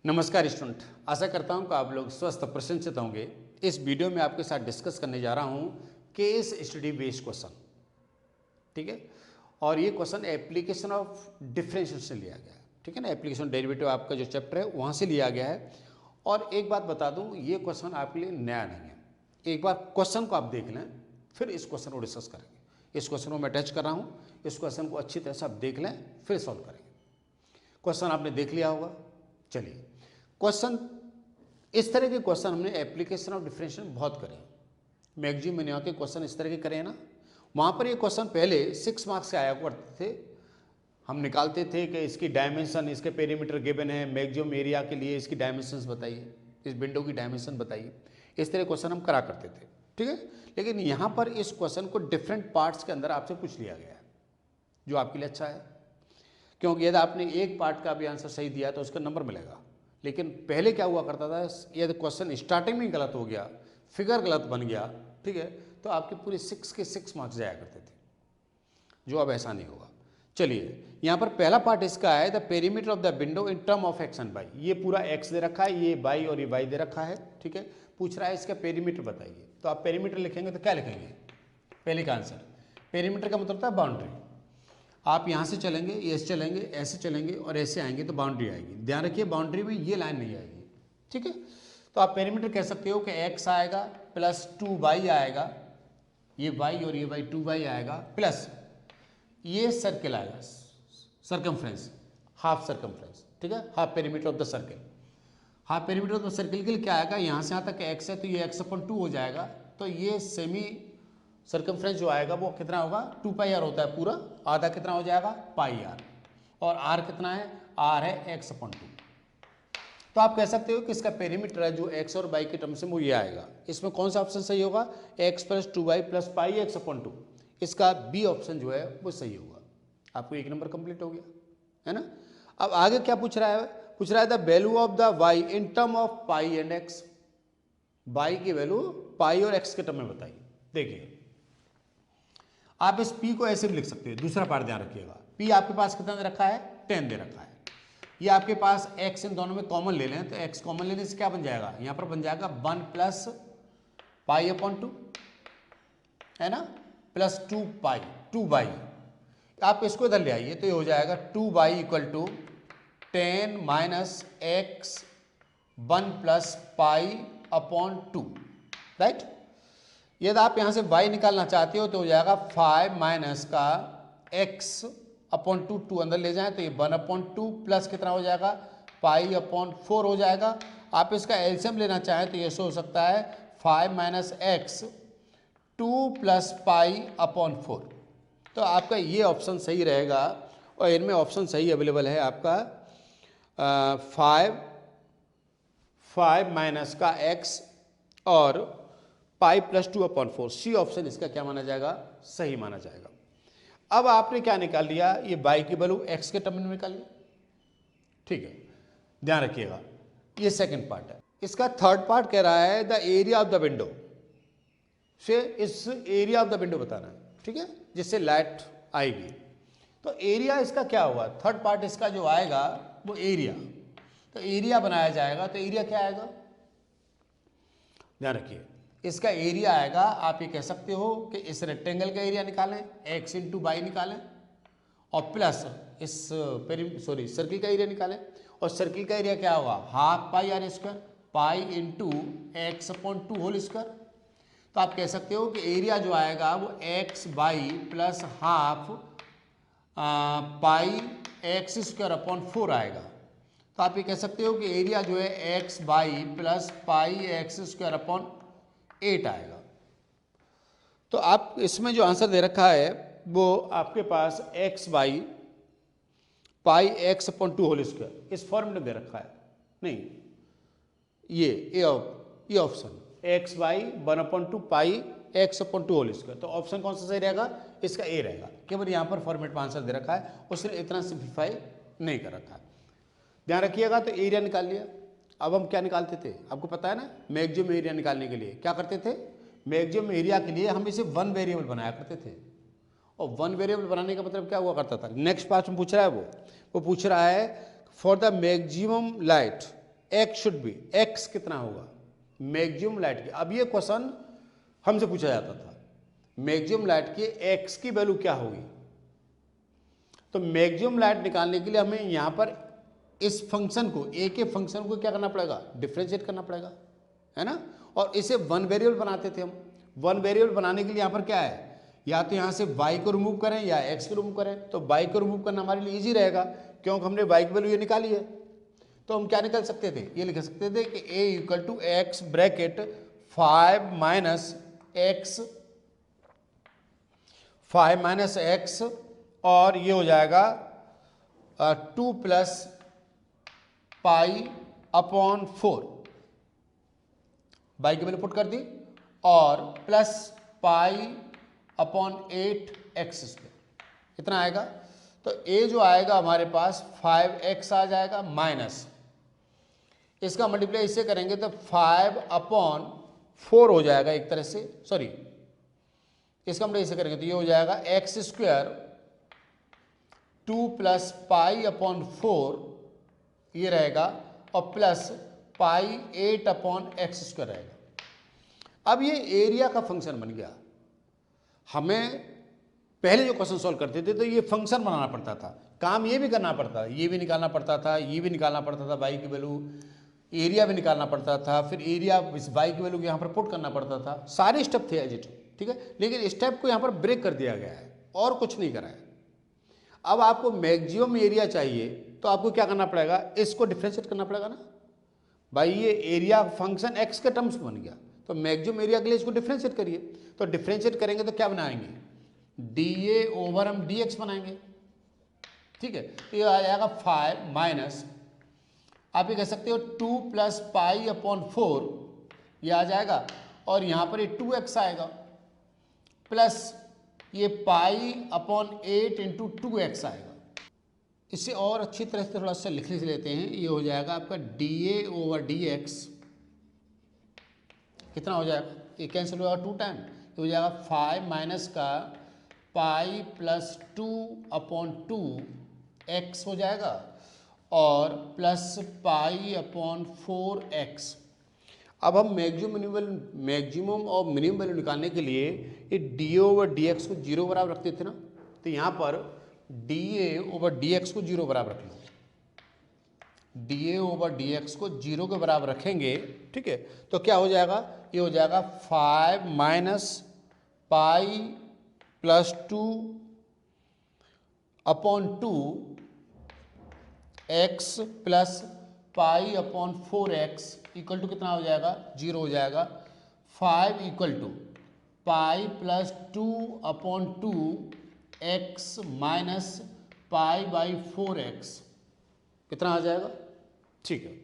नमस्कार स्टूडेंट, आशा करता हूं कि आप लोग स्वस्थ और प्रसन्नचित होंगे। इस वीडियो में आपके साथ डिस्कस करने जा रहा हूं केस स्टडी बेस्ड क्वेश्चन, ठीक है। और ये क्वेश्चन एप्लीकेशन ऑफ डिफरेंशिएशन से लिया गया है, ठीक है ना। एप्लीकेशन डेरिवेटिव आपका जो चैप्टर है वहां से लिया गया है। और एक बात बता दूं, ये क्वेश्चन आपके लिए नया नहीं है। एक बार क्वेश्चन को आप देख लें, फिर इस क्वेश्चन को डिस्कस करेंगे। इस क्वेश्चन को मैं अटैच कर रहा हूँ, इस क्वेश्चन को अच्छी तरह से आप देख लें, फिर सॉल्व करेंगे। क्वेश्चन आपने देख लिया होगा। चलिए, क्वेश्चन इस तरह के क्वेश्चन हमने एप्लीकेशन ऑफ डिफरेंशिएशन बहुत करे, मैक्सिमम मिनिमम के क्वेश्चन इस तरह के करे हैं ना। वहाँ पर ये क्वेश्चन पहले 6 मार्क्स से आया करते थे। हम निकालते थे कि इसकी डायमेंशन, इसके पेरीमीटर गिवन है, मैक्सिमम एरिया के लिए इसकी डायमेंशंस बताइए, इस विंडो की डायमेंशन बताइए। इस तरह क्वेश्चन हम करा करते थे, ठीक है। लेकिन यहाँ पर इस क्वेश्चन को डिफरेंट पार्ट्स के अंदर आपसे पूछ लिया गया है, जो आपके लिए अच्छा है, क्योंकि यदि आपने एक पार्ट का भी आंसर सही दिया तो उसका नंबर मिलेगा। लेकिन पहले क्या हुआ करता था, यदि क्वेश्चन स्टार्टिंग में गलत हो गया, फिगर गलत बन गया, ठीक है, तो आपके पूरे 6 के 6 मार्क्स जाया करते थे, जो अब ऐसा नहीं होगा। चलिए, यहाँ पर पहला पार्ट इसका है the perimeter of the window in term of X and Y. ये पूरा एक्स दे रखा है, ये वाई और ये वाई दे रखा है, ठीक है। पूछ रहा है इसका पेरीमीटर बताइए। तो आप पेरीमीटर लिखेंगे तो क्या लिखेंगे, पहले का आंसर। पेरीमीटर का मतलब होता है बाउंड्री। आप यहाँ से चलेंगे, ऐसे चलेंगे, ऐसे चलेंगे और ऐसे आएंगे तो बाउंड्री आएगी। ध्यान रखिए, बाउंड्री में ये लाइन नहीं आएगी, ठीक है। तो आप पेरीमीटर कह सकते हो कि x आएगा प्लस 2y आएगा, ये y और ये y 2y आएगा, प्लस ये सर्किल आएगा, सर्कमफ्रेंस, हाफ सर्कमफ्रेंस, ठीक है। Half perimeter of the circle. Half perimeter of the circle के लिए क्या आएगा, यहाँ से यहाँ तक x है तो ये x/2 हो जाएगा। तो ये सेमी सर्कमफ्रेंस जो आएगा वो कितना होगा, 2πr होता है पूरा, आधा कितना हो जाएगा, πr। और r कितना है, r है x/2। तो आप कह सकते हो कि इसका पेरीमीटर है जो x और y के टर्म से वो ये आएगा। इसमें कौन सा ऑप्शन सही होगा, x + 2y + πx/2। इसका बी ऑप्शन जो है वो सही होगा। आपको एक नंबर कंप्लीट हो गया, है ना। अब आगे क्या पूछ रहा है, पूछ रहा है the value of the y in term of π and x। y की वैल्यू π और x के टर्म में बताइए। देखिए, आप इस p को ऐसे भी लिख सकते हैं। दूसरा पार्ट ध्यान रखिएगा, p आपके पास कितना दे रखा है, 10 दे रखा है। ये आपके पास x इन दोनों में कॉमन ले लें तो x कॉमन लेने से क्या बन जाएगा, यहाँ पर बन जाएगा 1 + π/2, है ना, प्लस 2y। आप इसको इधर ले आइए तो ये हो जाएगा 2y = 10 - x 1 + π/2, राइट। यदि आप यहाँ से y निकालना चाहते हो तो हो जाएगा 5 - का x/2, 2 अंदर ले जाएं तो ये 1/2 प्लस कितना हो जाएगा, π/4 हो जाएगा। आप इसका एलसीएम लेना चाहें तो ये हो सकता है 5 - x 2 + π/4। तो आपका ये ऑप्शन सही रहेगा। और इनमें ऑप्शन सही अवेलेबल है आपका 5 - का x और π + 2/4। सी ऑप्शन इसका क्या माना जाएगा, सही माना जाएगा। अब आपने क्या निकाल लिया, ये y की वैल्यू x के टर्म में निकाल लिया, ठीक है। ध्यान रखिएगा, ये सेकंड पार्ट है। इसका थर्ड पार्ट कह रहा है the area of the window से इस एरिया ऑफ द विंडो बताना है, ठीक है, जिससे लाइट आएगी। तो एरिया इसका क्या होगा, थर्ड पार्ट इसका जो आएगा वो एरिया। तो एरिया बनाया जाएगा तो एरिया क्या आएगा, ध्यान रखिए, इसका एरिया आएगा, आप ये कह सकते हो कि इस रेक्टेंगल का एरिया निकालें, x × y निकालें, और प्लस इस सर्किल का एरिया निकालें। और सर्किल का एरिया क्या होगा, ½ πr², π × x/2 होल स्क्वायर। तो आप कह सकते हो कि एरिया जो आएगा वो x/y प्लस ½ πx² आएगा। तो आप ये कह सकते हो कि एरिया जो है x/y प्लस πx² आएगा। तो आप इसमें जो आंसर दे रखा है वो आपके पास x/y πx/2 होल स्क्वायर इस फॉर्म में दे रखा है, नहीं, ये option x/y 1/2 πx/2 whole square. तो ऑप्शन कौन सा सही रहेगा, इसका ए रहेगा। केवल यहाँ पर फॉर्मेट में आंसर दे रखा है, उसने इतना सिंप्लीफाई नहीं कर रखा है। ध्यान रखिएगा। तो एरिया निकाल लिया। अब हम क्या निकालते थे, आपको पता है ना, मैक्सिमम एरिया निकालने के लिए क्या करते थे, मैक्सिमम एरिया के लिए हम इसे 1 वेरिएबल बनाया करते थे। और 1 वेरिएबल बनाने का मतलब क्या हुआ करता था, नेक्स्ट पार्ट में पूछ रहा है वो पूछ रहा है for the maximum light x should be, x कितना होगा मैक्सिमम लाइट की। अब ये क्वेश्चन हमसे पूछा जाता था मैक्सिमम लाइट की एक्स की वैल्यू क्या होगी। तो मैक्सिमम लाइट निकालने के लिए हमें यहाँ पर इस फंक्शन को, ए के फंक्शन को क्या करना पड़ेगा, डिफ्रेंशिएट करना पड़ेगा, है ना। और इसे वन वेरिएबल बनाते थे हम। वन वेरिएबल बनाने के लिए यहाँ पर क्या है, या तो यहाँ से y को रिमूव करें या x को रिमूव करें। तो y को रिमूव करना हमारे लिए इजी रहेगा क्योंकि हमने y की वैल्यू ये निकाली है। तो हम क्या निकाल सकते थे, ये लिख सकते थे कि a equal to X bracket 5 minus X और ये हो जाएगा 2 प्लस पाई अपॉन 4, y की वैल्यू पुट कर दी, और plus pi upon 8 X square कितना आएगा। तो a जो आएगा हमारे पास 5x आ जाएगा, माइनस इसका मल्टीप्लाई इससे करेंगे तो 5 अपॉन 4 हो जाएगा एक तरह से, सॉरी इसका मल्टीप्लाई इससे करेंगे तो ये हो जाएगा x square 2 plus pi upon 4 ये रहेगा, और प्लस पाई 8 अपॉन एक्स स्क्वायर रहेगा। अब ये एरिया का फंक्शन बन गया। हमें पहले जो क्वेश्चन सॉल्व करते थे तो ये फंक्शन बनाना पड़ता था, काम ये भी करना पड़ता था, ये भी निकालना पड़ता था, ये भी निकालना पड़ता था, y की वैल्यू, एरिया भी निकालना पड़ता था, फिर एरिया इस y की वैल्यू को यहाँ पर पुट करना पड़ता था। सारे स्टेप थे एज इट, ठीक है। लेकिन स्टेप को यहाँ पर ब्रेक कर दिया गया है और कुछ नहीं करा है। अब आपको मैक्सिमम एरिया चाहिए तो आपको क्या करना पड़ेगा, इसको डिफ्रेंशिएट करना पड़ेगा ना भाई। ये एरिया फंक्शन x के टर्म्स में बन गया, तो मैक्सिमम एरिया के लिए इसको डिफ्रेंशिएट करिए। तो डिफ्रेंशिएट करेंगे तो क्या बनाएंगे, dA ओवर हम dx बनाएंगे, ठीक है। तो ये आ जाएगा 5 माइनस, आप ये कह सकते हो 2 प्लस पाई अपॉन 4 ये आ जाएगा, और यहाँ पर ये 2x आएगा, प्लस ये पाई अपॉन 8 इंटू 2x आएगा। इसे और अच्छी तरह से थोड़ा सा लिख लेते हैं। ये हो जाएगा आपका dA ओवर dx कितना हो जाएगा, ये कैंसिल हो जाएगा 2 टाइम, ये हो जाएगा 5 माइनस का पाई प्लस 2 अपॉन 2 एक्स हो जाएगा, और प्लस पाई अपॉन 4x। अब हम मैक्सिमम और मिनिमम वैल्यू निकालने के लिए ये dA ओवर dx को 0 बराबर रखते थे ना। तो यहाँ पर dA ओवर dx को 0 बराबर रख लो, dA ओवर dx को 0 के बराबर रखेंगे, ठीक है। तो क्या हो जाएगा, ये हो जाएगा 5 minus pi plus 2 upon 2 X plus pi upon 4x equal to कितना हो जाएगा, 0 हो जाएगा। 5 equal to pi plus 2 upon 2 X minus pi by 4x कितना आ जाएगा, ठीक है।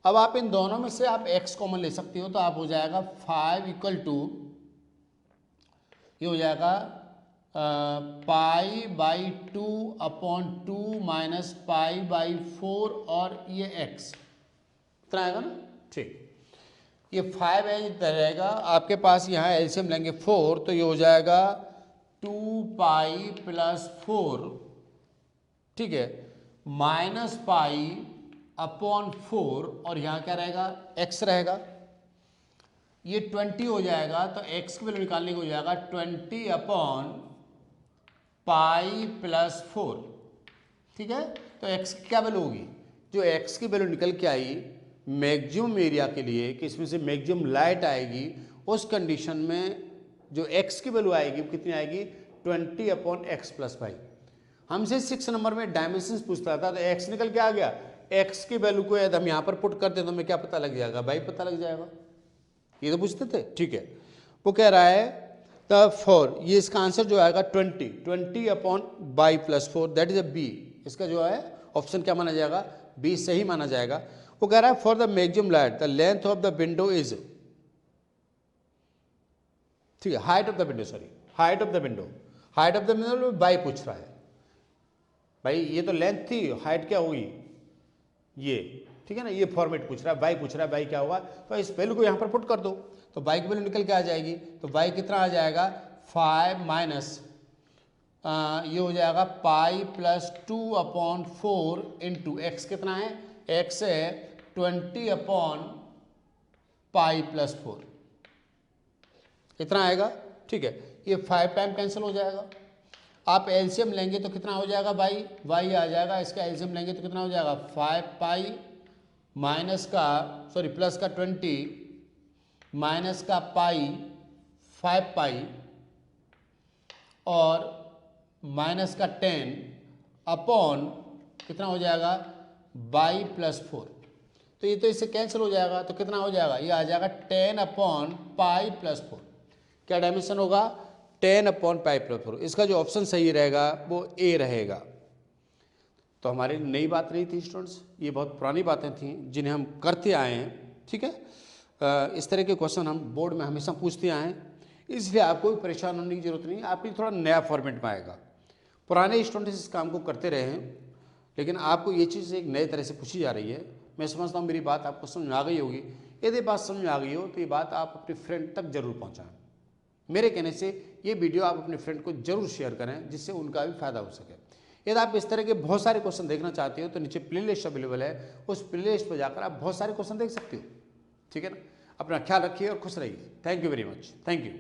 अब आप इन दोनों में से आप x कॉमन ले सकते हो, तो आप हो जाएगा 5 इक्वल टू ये हो जाएगा pi by 2 upon 2 minus pi by 4 और ये x इतना आएगा ना, ठीक। ये 5 रहेगा आपके पास, यहाँ एलसीएम लेंगे 4, तो ये हो जाएगा 2 पाई प्लस 4, ठीक है, माइनस पाई अपॉन 4, और यहाँ क्या रहेगा, x रहेगा। ये 20 हो जाएगा, तो x की वैल्यू निकालने को हो जाएगा 20 अपॉन पाई प्लस 4, ठीक है। तो x की क्या वैल्यू होगी, जो x की वैल्यू निकल के आई मैक्सिमम एरिया के लिए कि इसमें से मैक्सिमम लाइट आएगी, उस कंडीशन में जो x की वैल्यू आएगी वो कितनी आएगी, 20 अपॉन एक्स प्लस वाई। हमसे 6 नंबर में डायमेंशंस पूछता था, तो x निकल के आ गया, x की वैल्यू को यदि हम यहाँ पर पुट करते तो हमें क्या पता लग जाएगा, y पता लग जाएगा। ये तो पूछते थे, ठीक है। वो कह रहा है द 4, ये इसका आंसर जो आएगा 20 upon by plus 4, that is a B. इसका जो है ऑप्शन क्या माना जाएगा, बी सही माना जाएगा। वो कह रहा है for the maximum light the length of the window is, ठीक है, height of the window, sorry height of the window, height of the window by पूछ रहा है भाई। ये तो लेंथ थी, हाइट क्या होगी ये, ठीक है ना, ये फॉर्मेट पूछ रहा है, बाई पूछ रहा है, बाई क्या होगा, तो इस वैल्यू को यहाँ पर पुट कर दो, तो बाई की वैल्यू निकल के आ जाएगी। तो बाई कितना आ जाएगा, 5 माइनस ये हो जाएगा पाई प्लस 2 अपॉन 4 इंटू एक्स कितना है, एक्स है 20/π+4 इतना आएगा। ठीक है, ये 5 टाइम कैंसिल हो जाएगा। आप एलसीएम लेंगे तो कितना हो जाएगा भाई, वाई आ जाएगा। इसका एलसीएम लेंगे तो कितना हो जाएगा, 5π माइनस का सॉरी प्लस का 20 माइनस का पाई 5π और माइनस का 10 अपॉन कितना हो जाएगा, π+4। तो ये तो इससे कैंसिल हो जाएगा, तो कितना हो जाएगा, ये आ जाएगा 10/π+4। क्या डायमेंशन होगा, 10/π+4। इसका जो ऑप्शन सही रहेगा वो ए रहेगा। तो हमारी नई बात नहीं थी स्टूडेंट्स, ये बहुत पुरानी बातें थी जिन्हें हम करते आए हैं। ठीक है, इस तरह के क्वेश्चन हम बोर्ड में हमेशा पूछते आए हैं, इसलिए आपको भी परेशान होने की जरूरत नहीं है। आपके थोड़ा नया फॉर्मेट में आएगा। पुराने स्टूडेंट्स इस काम को करते रहे हैं, लेकिन आपको ये चीज़ एक नए तरह से पूछी जा रही है। मैं समझता हूँ मेरी बात आपको समझ में आ गई होगी। यदि बात समझ में आ गई हो तो ये बात आप अपने फ्रेंड तक जरूर पहुँचाएँ। मेरे कहने से ये वीडियो आप अपने फ्रेंड को जरूर शेयर करें, जिससे उनका भी फायदा हो सके। यदि आप इस तरह के बहुत सारे क्वेश्चन देखना चाहते हो तो नीचे प्लेलिस्ट अवेलेबल है, उस प्लेलिस्ट पर जाकर आप बहुत सारे क्वेश्चन देख सकते हो। ठीक है ना, अपना ख्याल रखिए और खुश रहिए। Thank you very much. Thank you.